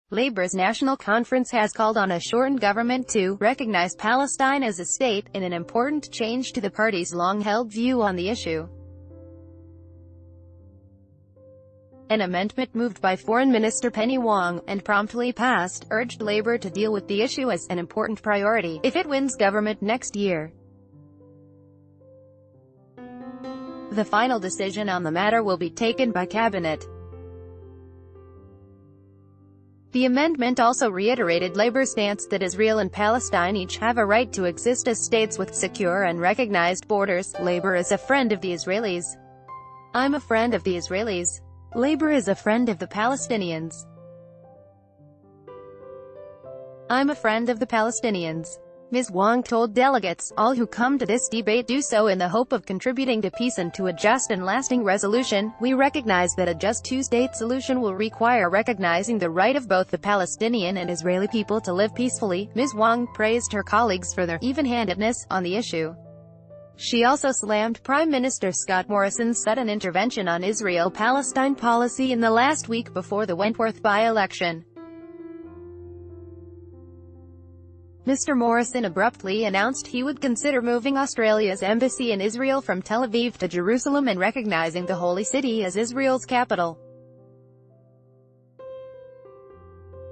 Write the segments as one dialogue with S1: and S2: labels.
S1: Labour's National Conference has called on a Shorten government to recognise Palestine as a state, in an important change to the party's long-held view on the issue. An amendment moved by Foreign Minister Penny Wong, and promptly passed, urged Labour to deal with the issue as an important priority if it wins government next year. The final decision on the matter will be taken by Cabinet. The amendment also reiterated Labour's stance that Israel and Palestine each have a right to exist as states with secure and recognized borders. Labour is a friend of the Israelis. I'm a friend of the Israelis. Labour is a friend of the Palestinians. I'm a friend of the Palestinians. Ms. Wong told delegates, all who come to this debate do so in the hope of contributing to peace and to a just and lasting resolution. We recognize that a just two-state solution will require recognizing the right of both the Palestinian and Israeli people to live peacefully. Ms. Wong praised her colleagues for their even-handedness on the issue. She also slammed Prime Minister Scott Morrison's sudden intervention on Israel-Palestine policy in the last week before the Wentworth by-election. Mr. Morrison abruptly announced he would consider moving Australia's embassy in Israel from Tel Aviv to Jerusalem and recognizing the Holy City as Israel's capital.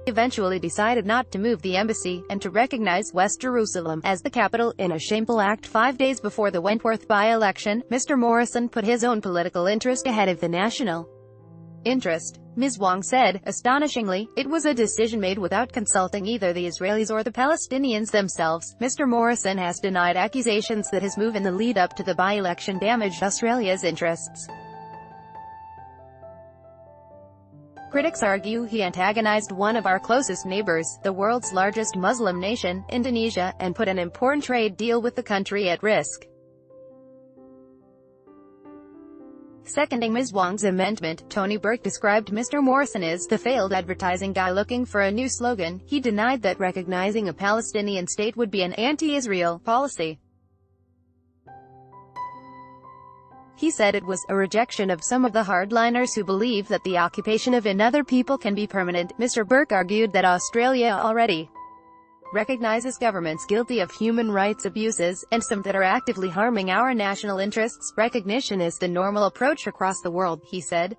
S1: He eventually decided not to move the embassy, and to recognize West Jerusalem as the capital, in a shameful act 5 days before the Wentworth by-election. Mr. Morrison put his own political interest ahead of the national interest. Ms. Wong said, astonishingly, it was a decision made without consulting either the Israelis or the Palestinians themselves. Mr. Morrison has denied accusations that his move in the lead-up to the by-election damaged Australia's interests. Critics argue he antagonized one of our closest neighbors, the world's largest Muslim nation, Indonesia, and put an important trade deal with the country at risk. Seconding Ms. Wong's amendment, Tony Burke described Mr. Morrison as the failed advertising guy looking for a new slogan. He denied that recognizing a Palestinian state would be an anti-Israel policy. He said it was a rejection of some of the hardliners who believe that the occupation of another people can be permanent. Mr. Burke argued that Australia already recognizes governments guilty of human rights abuses, and some that are actively harming our national interests. Recognition is the normal approach across the world, he said.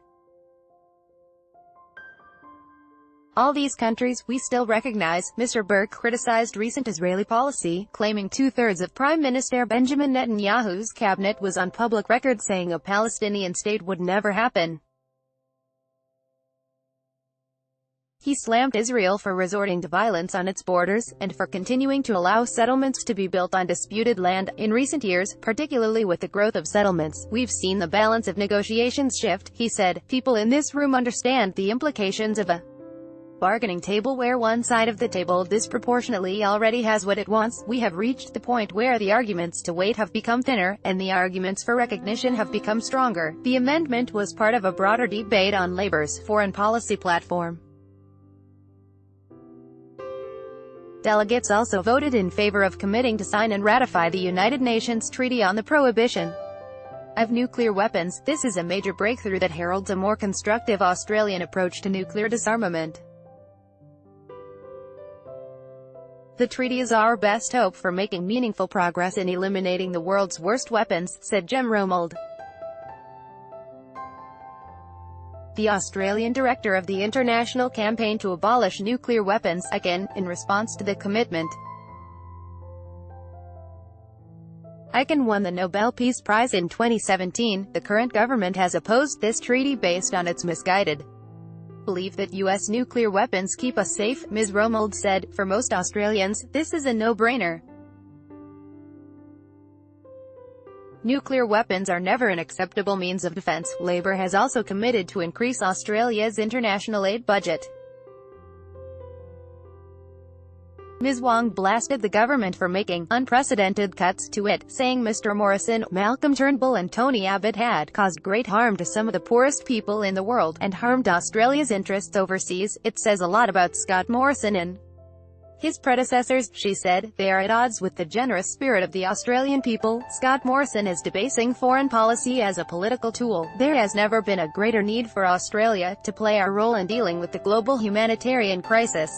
S1: All these countries, we still recognize. Mr. Burke criticized recent Israeli policy, claiming two-thirds of Prime Minister Benjamin Netanyahu's cabinet was on public record saying a Palestinian state would never happen. He slammed Israel for resorting to violence on its borders, and for continuing to allow settlements to be built on disputed land. In recent years, particularly with the growth of settlements, we've seen the balance of negotiations shift, he said. People in this room understand the implications of a bargaining table where one side of the table disproportionately already has what it wants. We have reached the point where the arguments to wait have become thinner, and the arguments for recognition have become stronger. The amendment was part of a broader debate on Labour's foreign policy platform. Delegates also voted in favor of committing to sign and ratify the United Nations Treaty on the Prohibition of Nuclear Weapons. This is a major breakthrough that heralds a more constructive Australian approach to nuclear disarmament. The treaty is our best hope for making meaningful progress in eliminating the world's worst weapons, said Jem Romold, the Australian director of the International Campaign to Abolish Nuclear Weapons, again, in response to the commitment. Icahn won the Nobel Peace Prize in 2017. The current government has opposed this treaty based on its misguided belief that U.S. nuclear weapons keep us safe. Ms. Romold said, for most Australians, this is a no-brainer. Nuclear weapons are never an acceptable means of defense. Labour has also committed to increase Australia's international aid budget. Ms. Wong blasted the government for making unprecedented cuts to it, saying Mr. Morrison, Malcolm Turnbull and Tony Abbott had caused great harm to some of the poorest people in the world, and harmed Australia's interests overseas. It says a lot about Scott Morrison and His predecessors, she said, they are at odds with the generous spirit of the Australian people. Scott Morrison is debasing foreign policy as a political tool. There has never been a greater need for Australia to play our role in dealing with the global humanitarian crisis.